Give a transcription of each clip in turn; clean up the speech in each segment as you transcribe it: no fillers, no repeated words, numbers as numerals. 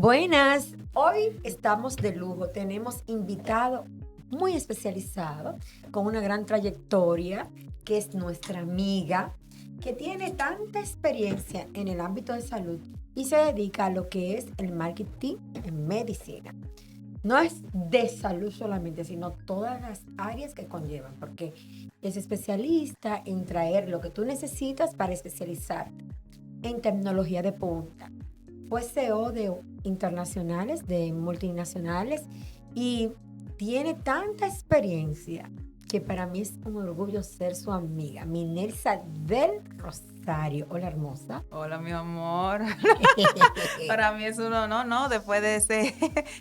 Buenas, hoy estamos de lujo, tenemos invitado muy especializado, con una gran trayectoria, que es nuestra amiga, que tiene tanta experiencia en el ámbito de salud y se dedica a lo que es el marketing en medicina. No es de salud solamente, sino todas las áreas que conllevan, porque es especialista en traer lo que tú necesitas para especializarte en tecnología de punta. Fue CEO de internacionales, de multinacionales y tiene tanta experiencia que para mí es un orgullo ser su amiga, Minelsa del Rosario. Hola, hermosa. Hola, mi amor. Para mí es un honor, ¿no? Después de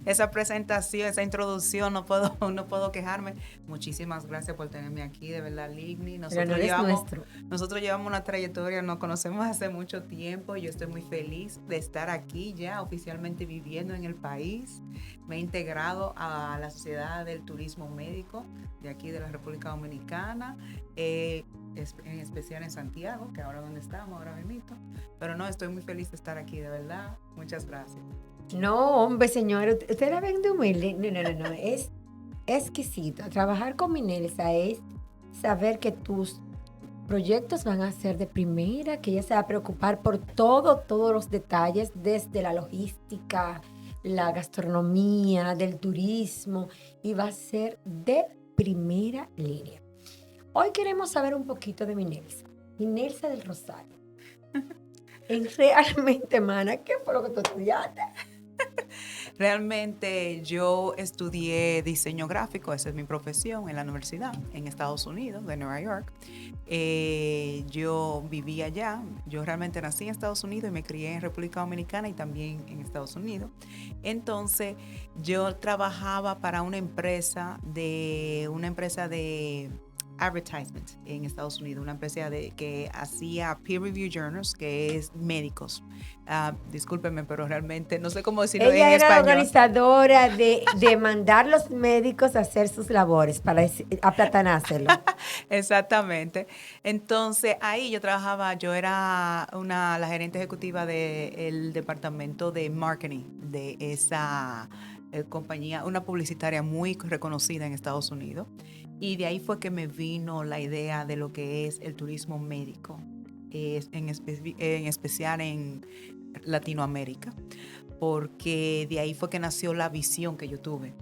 esa presentación, esa introducción, no puedo quejarme. Muchísimas gracias por tenerme aquí, de verdad, Ligny. El honor es nuestro. Nosotros llevamos una trayectoria, nos conocemos hace mucho tiempo. Yo estoy muy feliz de estar aquí ya oficialmente viviendo en el país. Me he integrado a la Sociedad del Turismo Médico de aquí de la República Dominicana. En especial en Santiago, que ahora donde estamos, ahora mismo. Pero no, estoy muy feliz de estar aquí, de verdad. Muchas gracias. No, hombre, señor, usted la ven de humilde. No, es exquisito. Trabajar con Minelsa es saber que tus proyectos van a ser de primera, que ella se va a preocupar por todos los detalles, desde la logística, la gastronomía, del turismo, y va a ser de primera línea. Hoy queremos saber un poquito de Minelsa del Rosario. Realmente, mana, ¿qué fue lo que tú estudiaste? Realmente yo estudié diseño gráfico, esa es mi profesión en la universidad en Estados Unidos, de Nueva York. Yo viví allá, yo realmente nací en Estados Unidos y me crié en República Dominicana y también en Estados Unidos. Entonces yo trabajaba para una empresa de advertisement en Estados Unidos, una empresa que hacía peer review journals, que es médicos. Discúlpenme, pero realmente no sé cómo decirlo Ella en era la español. organizadora de mandar los médicos a hacer sus labores para aplatanárselo. Exactamente. Entonces ahí yo era la gerente ejecutiva del departamento de marketing de esa compañía, una publicitaria muy reconocida en Estados Unidos. Y de ahí fue que me vino la idea de lo que es el turismo médico, en especial en Latinoamérica, porque de ahí fue que nació la visión que yo tuve.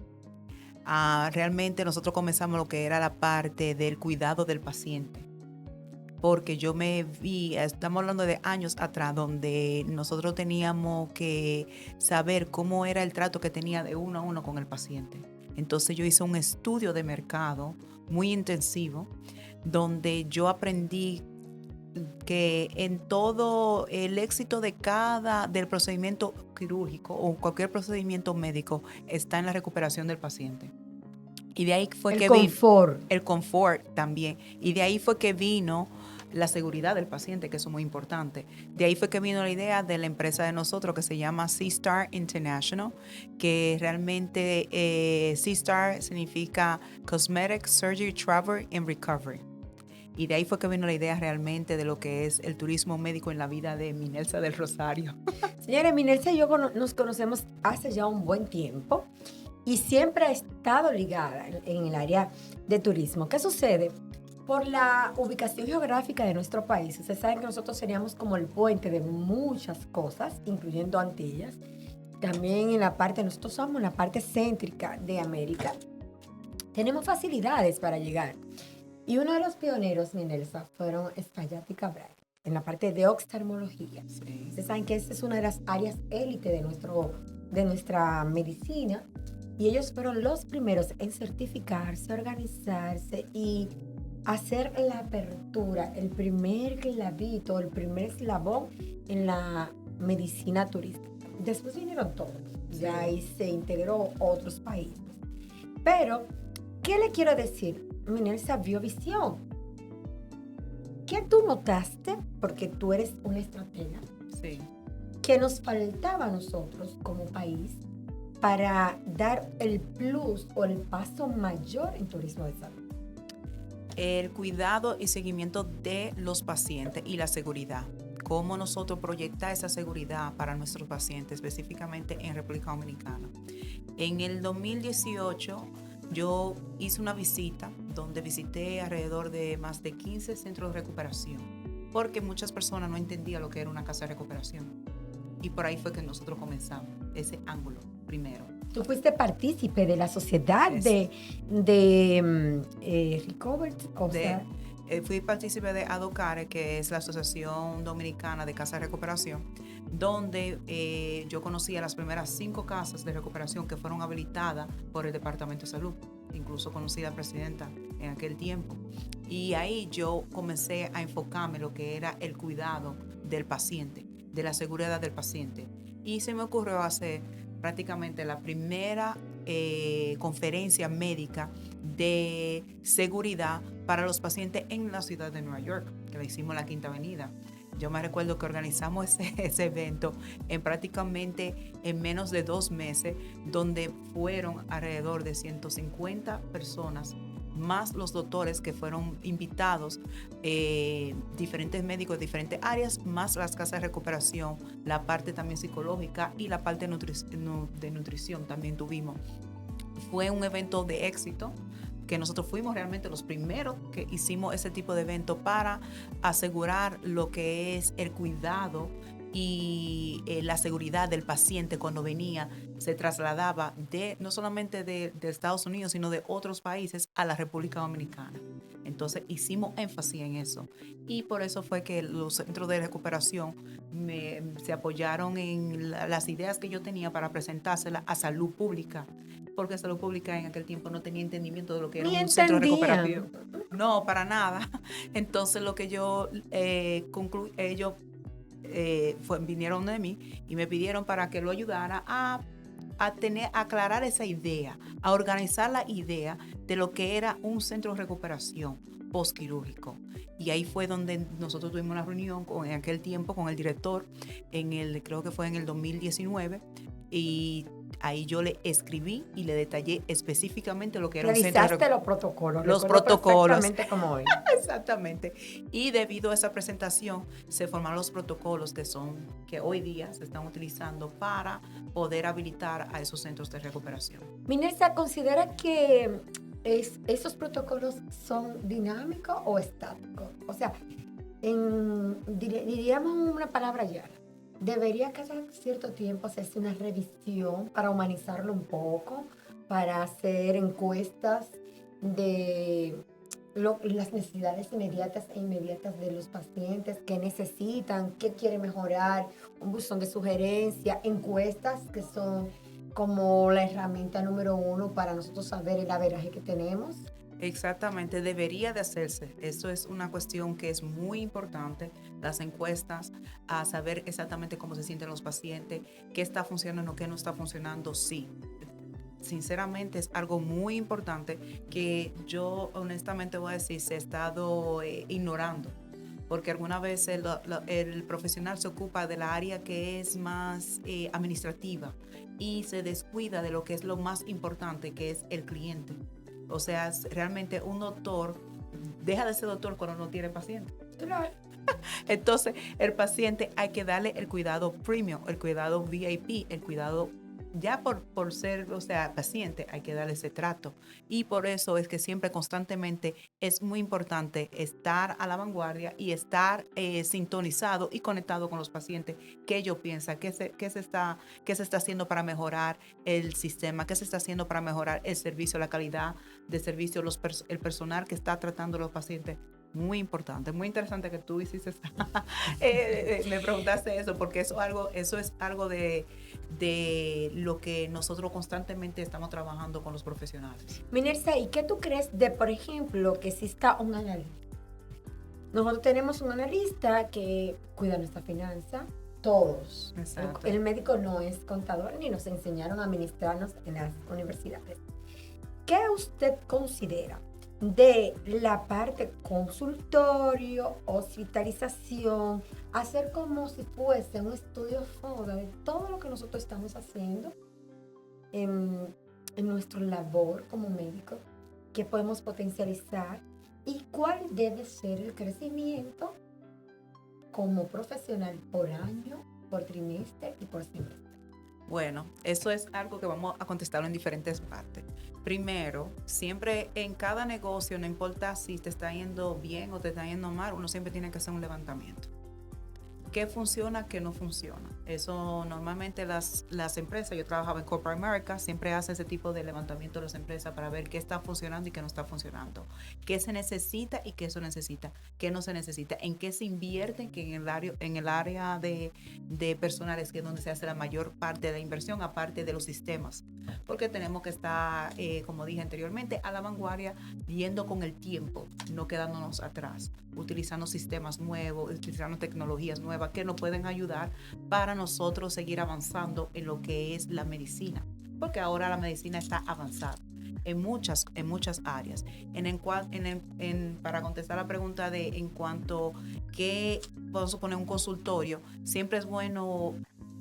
Realmente nosotros comenzamos lo que era la parte del cuidado del paciente, porque yo me vi, estamos hablando de años atrás, donde nosotros teníamos que saber cómo era el trato que tenía de uno a uno con el paciente. Entonces yo hice un estudio de mercado muy intensivo, donde yo aprendí que en todo el éxito del procedimiento quirúrgico o cualquier procedimiento médico está en la recuperación del paciente. Y de ahí fue El que vino confort. el confort también. Y de ahí fue que vino la seguridad del paciente, que eso es muy importante. De ahí fue que vino la idea de la empresa de nosotros que se llama C-Star International, que realmente C-Star significa Cosmetic Surgery Travel and Recovery. Y de ahí fue que vino la idea realmente de lo que es el turismo médico en la vida de Minelsa del Rosario. Señora, Minelsa y yo nos conocemos hace ya un buen tiempo y siempre ha estado ligada en el área de turismo. ¿Qué sucede? Por la ubicación geográfica de nuestro país, ustedes saben que nosotros seríamos como el puente de muchas cosas, incluyendo Antillas. También nosotros somos la parte céntrica de América. Tenemos facilidades para llegar. Y uno de los pioneros, Minelsa, fueron Espaillat y Cabral, en la parte de oftalmología. Sí. Ustedes saben que esta es una de las áreas élite de nuestra medicina. Y ellos fueron los primeros en certificarse, organizarse y hacer la apertura, el primer clavito, el primer eslabón en la medicina turística. Después vinieron todos, ya ahí se integró otros países. Pero, ¿qué le quiero decir? Minelsa vio visión. ¿Qué tú notaste? Porque tú eres una estratega. Sí. Que nos faltaba a nosotros como país para dar el plus o el paso mayor en turismo de salud. El cuidado y seguimiento de los pacientes y la seguridad. cómo nosotros proyectar esa seguridad para nuestros pacientes, específicamente en República Dominicana. En el 2018 yo hice una visita donde visité alrededor de más de 15 centros de recuperación, porque muchas personas no entendían lo que era una casa de recuperación. Y por ahí fue que nosotros comenzamos ese ángulo primero. Tú fuiste partícipe de la sociedad Es- de Recovered, o sea, Fui partícipe de ADOCARE, que es la Asociación Dominicana de Casas de Recuperación, donde yo conocí a las primeras 5 casas de recuperación que fueron habilitadas por el Departamento de Salud. Incluso conocí a la presidenta en aquel tiempo. Y ahí yo comencé a enfocarme en lo que era el cuidado del paciente, de la seguridad del paciente. Y se me ocurrió hacer prácticamente la primera conferencia médica de seguridad para los pacientes en la ciudad de Nueva York, que la hicimos en la Quinta Avenida. Yo me recuerdo que organizamos ese evento prácticamente en menos de 2 meses, donde fueron alrededor de 150 personas, más los doctores que fueron invitados, diferentes médicos de diferentes áreas, más las casas de recuperación, la parte también psicológica y la parte de nutrición también tuvimos. Fue un evento de éxito, que nosotros fuimos realmente los primeros que hicimos ese tipo de evento para asegurar lo que es el cuidado y la seguridad del paciente cuando venía, se trasladaba no solamente de Estados Unidos, sino de otros países a la República Dominicana. Entonces hicimos énfasis en eso, y por eso fue que los centros de recuperación se apoyaron en las ideas que yo tenía para presentárselas a salud pública, porque salud pública en aquel tiempo no tenía entendimiento de lo que era ni un centro recuperativo. entendían. No, para nada. Entonces lo que yo ellos vinieron de mí y me pidieron para que lo ayudara a aclarar esa idea, a organizar la idea de lo que era un centro de recuperación postquirúrgico. Y ahí fue donde nosotros tuvimos una reunión en aquel tiempo con el director, creo que fue en el 2019, y ahí yo le escribí y le detallé específicamente lo que era un centro de Revisaste los protocolos. los Recuerdo protocolos. perfectamente como hoy. Exactamente. Y debido a esa presentación se formaron los protocolos que hoy día se están utilizando para poder habilitar a esos centros de recuperación. Minerva, ¿considera que esos protocolos son dinámicos o estáticos? O sea, diríamos una palabra ya. Debería cada cierto tiempo hacerse una revisión para humanizarlo un poco, para hacer encuestas de las necesidades inmediatas de los pacientes, qué necesitan, qué quieren mejorar, un buzón de sugerencia, encuestas que son como la herramienta número 1 para nosotros saber el averaje que tenemos. Exactamente, debería de hacerse. Eso es una cuestión que es muy importante, las encuestas, a saber exactamente cómo se sienten los pacientes, qué está funcionando, qué no está funcionando. Sí, sinceramente es algo muy importante que yo honestamente voy a decir se ha estado ignorando, porque alguna vez el profesional se ocupa de la área que es más administrativa y se descuida de lo que es lo más importante, que es el cliente. O sea, realmente un doctor deja de ser doctor cuando no tiene paciente. Claro. Entonces, el paciente hay que darle el cuidado premium, el cuidado VIP, el cuidado ya por ser, o sea, paciente, hay que darle ese trato. Y por eso es que siempre constantemente es muy importante estar a la vanguardia y estar sintonizado y conectado con los pacientes, qué ellos piensan, qué se está haciendo para mejorar el sistema, qué se está haciendo para mejorar el servicio, la calidad de servicio, el personal que está tratando a los pacientes. Muy importante, muy interesante que tú hiciste me preguntaste eso, porque eso es algo de lo que nosotros constantemente estamos trabajando con los profesionales. Minerva, ¿y qué tú crees de, por ejemplo, que exista un analista? Nosotros tenemos un analista que cuida nuestra finanza, todos. Exacto. El médico no es contador ni nos enseñaron a administrarnos en las universidades. ¿Qué usted considera de la parte consultorio, hospitalización, hacer como si fuese un estudio FODA de todo lo que nosotros estamos haciendo en nuestra labor como médico, que podemos potencializar y cuál debe ser el crecimiento como profesional por año, por trimestre y por semestre? Bueno, eso es algo que vamos a contestarlo en diferentes partes. Primero, siempre en cada negocio, no importa si te está yendo bien o te está yendo mal, uno siempre tiene que hacer un levantamiento. ¿Qué funciona, qué no funciona? Eso normalmente las empresas, yo trabajaba en Corporate America, siempre hace ese tipo de levantamiento de las empresas para ver qué está funcionando y qué no está funcionando. ¿Qué se necesita y qué eso necesita? ¿Qué no se necesita? ¿En qué se invierte? Que en el área de personales, que es donde se hace la mayor parte de la inversión, aparte de los sistemas. Porque tenemos que estar, como dije anteriormente, a la vanguardia, yendo con el tiempo, no quedándonos atrás, utilizando sistemas nuevos, utilizando tecnologías nuevas que nos pueden ayudar para nosotros seguir avanzando en lo que es la medicina, porque ahora la medicina está avanzada en muchas áreas. Para contestar la pregunta de en cuanto que podemos suponer un consultorio, siempre es bueno,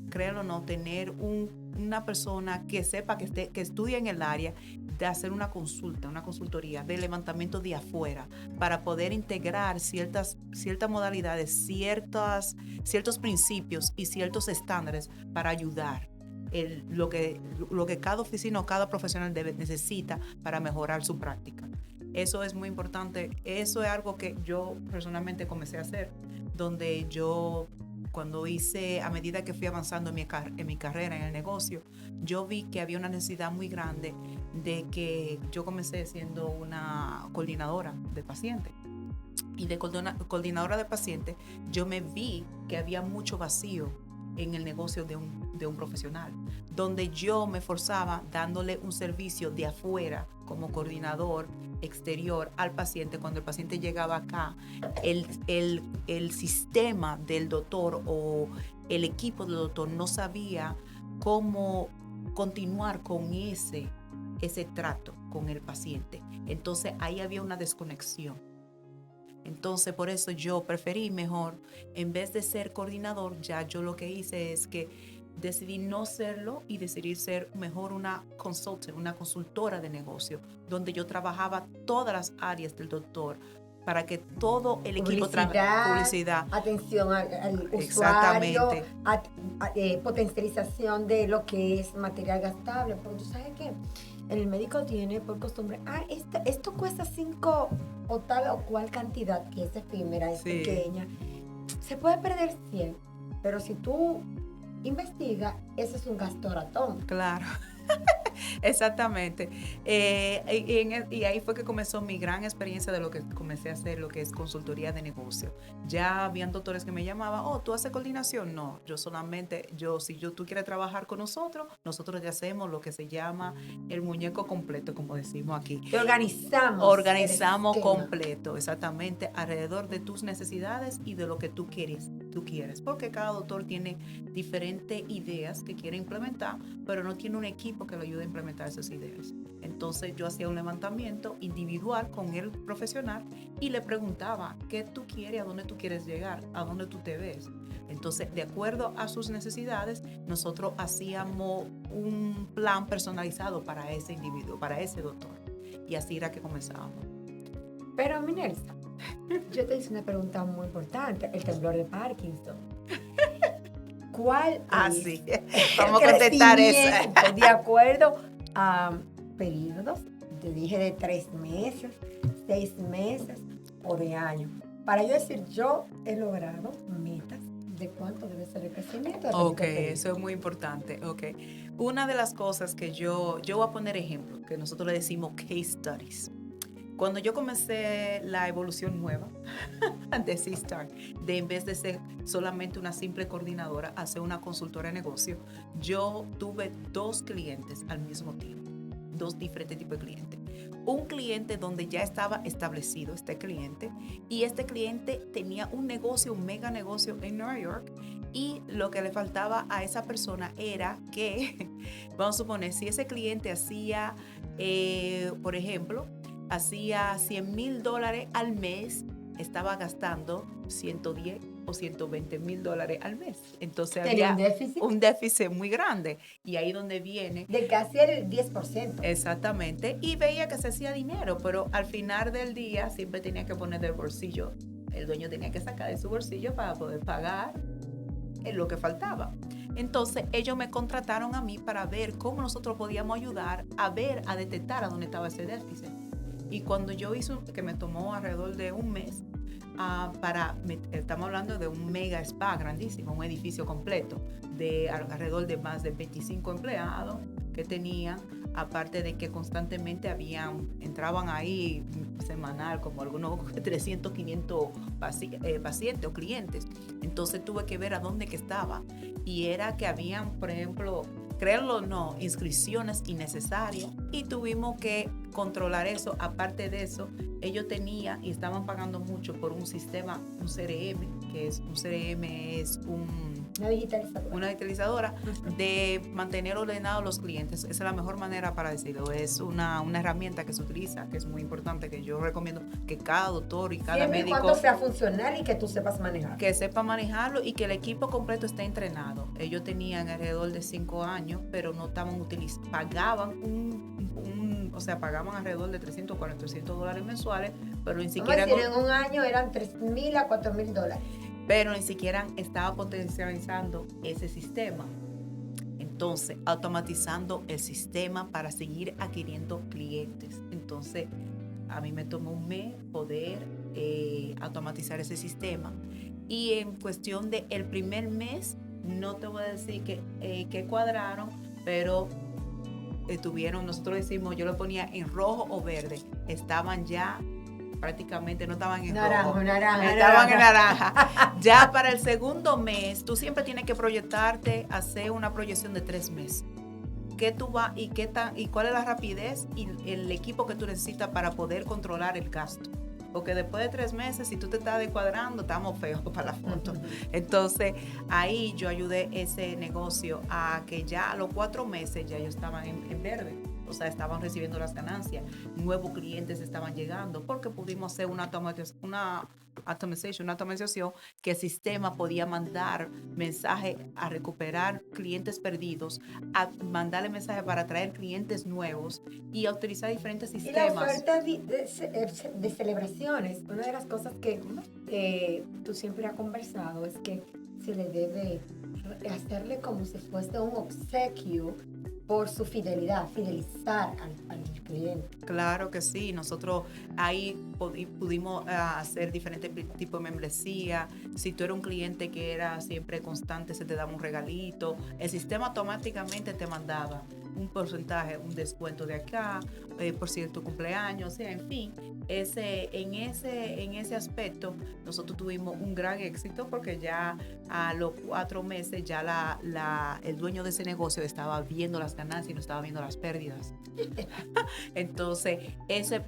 créelo o no, tener una persona que sepa, que estudie en el área, de hacer una consultoría de levantamiento de afuera, para poder integrar ciertas modalidades, ciertos principios y ciertos estándares para ayudar lo que cada oficina o cada profesional necesita para mejorar su práctica. Eso es muy importante. Eso es algo que yo personalmente comencé a hacer, donde yo, cuando a medida que fui avanzando en mi carrera, en el negocio, yo vi que había una necesidad muy grande de que yo comencé siendo una coordinadora de pacientes. Y de coordinadora de pacientes, yo me vi que había mucho vacío en el negocio de un profesional, donde yo me forzaba dándole un servicio de afuera como coordinador exterior al paciente. Cuando el paciente llegaba acá, el sistema del doctor o el equipo del doctor no sabía cómo continuar con ese trato con el paciente. Entonces ahí había una desconexión. Entonces, por eso yo preferí mejor, en vez de ser coordinador, ya yo lo que hice es que decidí no serlo y decidí ser mejor una consultant, una consultora de negocio, donde yo trabajaba todas las áreas del doctor para que todo el equipo publicidad, atención al usuario, potencialización de lo que es material gastable. Porque tú sabes que el médico tiene por costumbre, esto cuesta 5 o tal o cual cantidad, que es efímera, es pequeña. Se puede perder 100, pero si tú investigas, eso es un gasto ratón. Claro. Exactamente. Y ahí fue que comenzó mi gran experiencia de lo que comencé a hacer, lo que es consultoría de negocio. Ya habían doctores que me llamaban, ¿tú haces coordinación? No, yo solamente, si tú quieres trabajar con nosotros ya hacemos lo que se llama el muñeco completo, como decimos aquí. Te organizamos completo, exactamente, alrededor de tus necesidades y de lo que tú quieres, porque cada doctor tiene diferentes ideas que quiere implementar, pero no tiene un equipo que lo ayude a implementar esas ideas. Entonces yo hacía un levantamiento individual con el profesional y le preguntaba, ¿qué tú quieres? ¿A dónde tú quieres llegar? ¿A dónde tú te ves? Entonces, de acuerdo a sus necesidades, nosotros hacíamos un plan personalizado para ese individuo, para ese doctor. Y así era que comenzábamos. Pero, Minelsa, yo te hice una pregunta muy importante, el temblor de Parkinson. ¿Cuál es sí. Vamos a contestar eso? De acuerdo a periodos, te dije de 3 meses, 6 meses o de año. Para yo decir, yo he logrado metas de cuánto debe ser el crecimiento. Ok, eso es muy importante. Okay. Una de las cosas que yo voy a poner ejemplos, que nosotros le decimos case studies. Cuando yo comencé la evolución nueva de C-Start, de en vez de ser solamente una simple coordinadora, a ser una consultora de negocio, yo tuve 2 clientes al mismo tiempo, 2 diferentes tipos de clientes. Un cliente donde ya estaba establecido este cliente, y este cliente tenía un mega negocio en Nueva York, y lo que le faltaba a esa persona era que, vamos a suponer, si ese cliente hacía, por ejemplo, hacía $100,000 al mes, estaba gastando 110 o 120 mil dólares al mes. Entonces había un déficit muy grande. Y ahí donde viene... de casi el 10%. Exactamente. Y veía que se hacía dinero, pero al final del día siempre tenía que poner del bolsillo el dueño tenía que sacar de su bolsillo para poder pagar lo que faltaba. Entonces ellos me contrataron a mí para ver cómo nosotros podíamos ayudar a detectar a dónde estaba ese déficit. Y cuando yo hice, que me tomó alrededor de un mes, estamos hablando de un mega spa grandísimo, un edificio completo de alrededor de más de 25 empleados que tenían, aparte de que constantemente entraban ahí semanal como algunos 300, 500 pacientes o clientes. Entonces tuve que ver a dónde que estaba, y era que habían, por ejemplo, créanlo o no, inscripciones innecesarias, y tuvimos que controlar eso. Aparte de eso, ellos tenían y estaban pagando mucho por un sistema, un CRM, que es un CRM, es una digitalizadora de mantener ordenados los clientes. Esa es la mejor manera para decirlo. Es una herramienta que se utiliza, que es muy importante, que yo recomiendo que cada doctor y cada médico, cuando sea funcional y que tú sepas manejar. Que sepa manejarlo y que el equipo completo esté entrenado. Ellos tenían alrededor de 5 años, pero no estaban utilizando, pagaban pagaban alrededor de $300, $400 mensuales, pero ni siquiera... en un año eran $3,000 a $4,000. Pero ni siquiera estaba potencializando ese sistema. Entonces, automatizando el sistema para seguir adquiriendo clientes. Entonces, a mí me tomó un mes poder automatizar ese sistema. Y en cuestión de el primer mes, no te voy a decir que cuadraron, pero nosotros decimos, yo lo ponía en rojo o verde, estaban ya prácticamente, no estaban en rojo, estaban en naranja. Ya para el segundo mes, tú siempre tienes que proyectarte, hacer una proyección de 3 meses. ¿Qué tú vas y cuál es la rapidez y el equipo que tú necesitas para poder controlar el gasto? Porque después de 3 meses, si tú te estás descuadrando, estamos feos para la foto. Entonces, ahí yo ayudé ese negocio a que ya a los 4 meses ya ellos estaban en verde. O sea, estaban recibiendo las ganancias. Nuevos clientes estaban llegando porque pudimos hacer una automatización que el sistema podía mandar mensajes a recuperar clientes perdidos, a mandarle mensajes para traer clientes nuevos y a utilizar diferentes sistemas. Y la oferta de celebraciones, una de las cosas que tú siempre has conversado es que se le debe hacerle como si fuese un obsequio por su fidelizar al cliente. Claro que sí, nosotros ahí pudimos hacer diferentes tipos de membresía. Si tú eras un cliente que era siempre constante, se te daba un regalito. El sistema automáticamente te mandaba un porcentaje, un descuento de acá, por cierto cumpleaños, o sea, en fin. En ese aspecto nosotros tuvimos un gran éxito porque ya a los 4 meses ya el dueño de ese negocio estaba viendo las ganancias y no estaba viendo las pérdidas. Entonces ese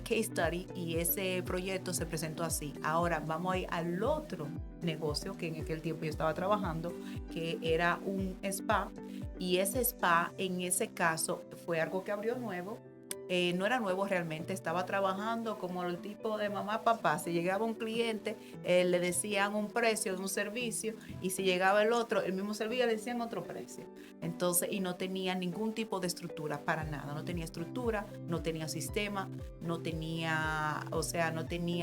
case study y ese proyecto se presentó así. Ahora vamos a ir al otro negocio que en aquel tiempo yo estaba trabajando, que era un spa, y ese spa en ese caso fue algo que abrió nuevo. No era nuevo realmente, estaba trabajando como el tipo de mamá, papá. Si llegaba un cliente, le decían un precio de un servicio, y si llegaba el mismo servicio, le decían otro precio. Entonces, y no tenía ningún tipo de estructura, para nada. No tenía estructura, no tenía sistema, no tenía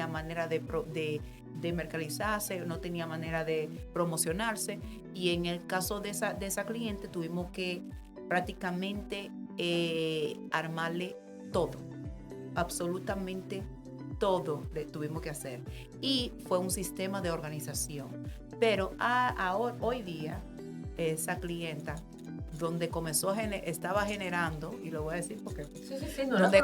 manera de mercantilizarse, no tenía manera de promocionarse. Y en el caso de esa cliente, tuvimos que prácticamente armarle todo, absolutamente todo le tuvimos que hacer, y fue un sistema de organización. Pero hoy día esa clienta donde estaba generando, y lo voy a decir porque donde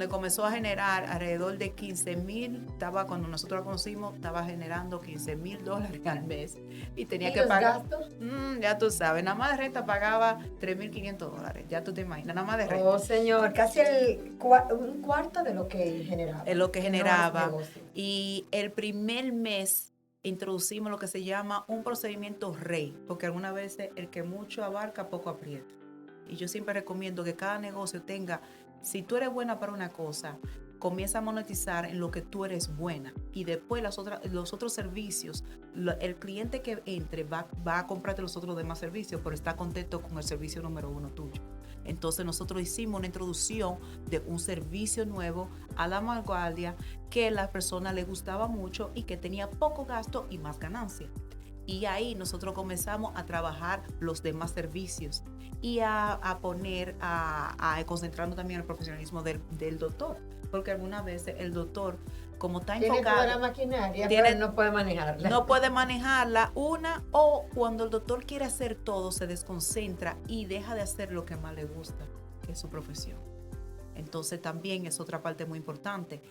comenzó a generar alrededor de 15,000, cuando nosotros la conocimos, estaba generando $15,000 al mes, y tenía que pagar gastos. Ya tú sabes, nada más de renta pagaba $3,500, ya tú te imaginas, nada más de renta. Oh, señor, casi un cuarto de lo que generaba. Es lo que generaba. Y el primer mes introducimos lo que se llama un procedimiento REI, porque algunas veces el que mucho abarca, poco aprieta. Y yo siempre recomiendo que cada negocio tenga, si tú eres buena para una cosa, comienza a monetizar en lo que tú eres buena, y después los otros servicios, el cliente que entre va a comprarte los otros demás servicios, pero está contento con el servicio número 1 tuyo. Entonces nosotros hicimos una introducción de un servicio nuevo a la vanguardia que a la persona le gustaba mucho y que tenía poco gasto y más ganancia. Y ahí nosotros comenzamos a trabajar los demás servicios y a concentrarnos también en el profesionalismo del doctor. Porque algunas veces el doctor, como está Tiene toda la enfocado, maquinaria, pero él no puede manejarla. no puede manejarla o cuando el doctor quiere hacer todo, se desconcentra y deja de hacer lo que más le gusta, que es su profesión. Entonces también es otra parte muy importante.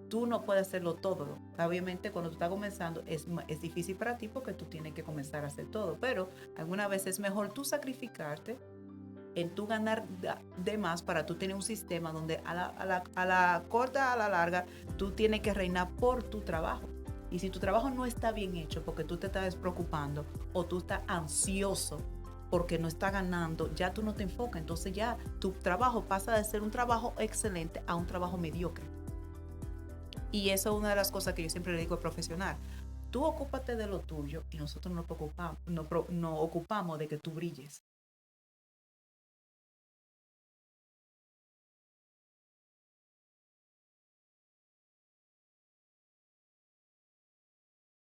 Tú no puedes hacerlo todo. Obviamente cuando tú estás comenzando es difícil para ti porque tú tienes que comenzar a hacer todo, pero algunas veces es mejor tú sacrificarte en tú ganar de más para tú tener un sistema donde a la corta, a la larga, tú tienes que reinar por tu trabajo. Y si tu trabajo no está bien hecho porque tú te estás preocupando o tú estás ansioso porque no está ganando, ya tú no te enfocas. Entonces ya tu trabajo pasa de ser un trabajo excelente a un trabajo mediocre. Y eso es una de las cosas que yo siempre le digo al profesional. Tú ocúpate de lo tuyo y nosotros nos ocupamos de que tú brilles.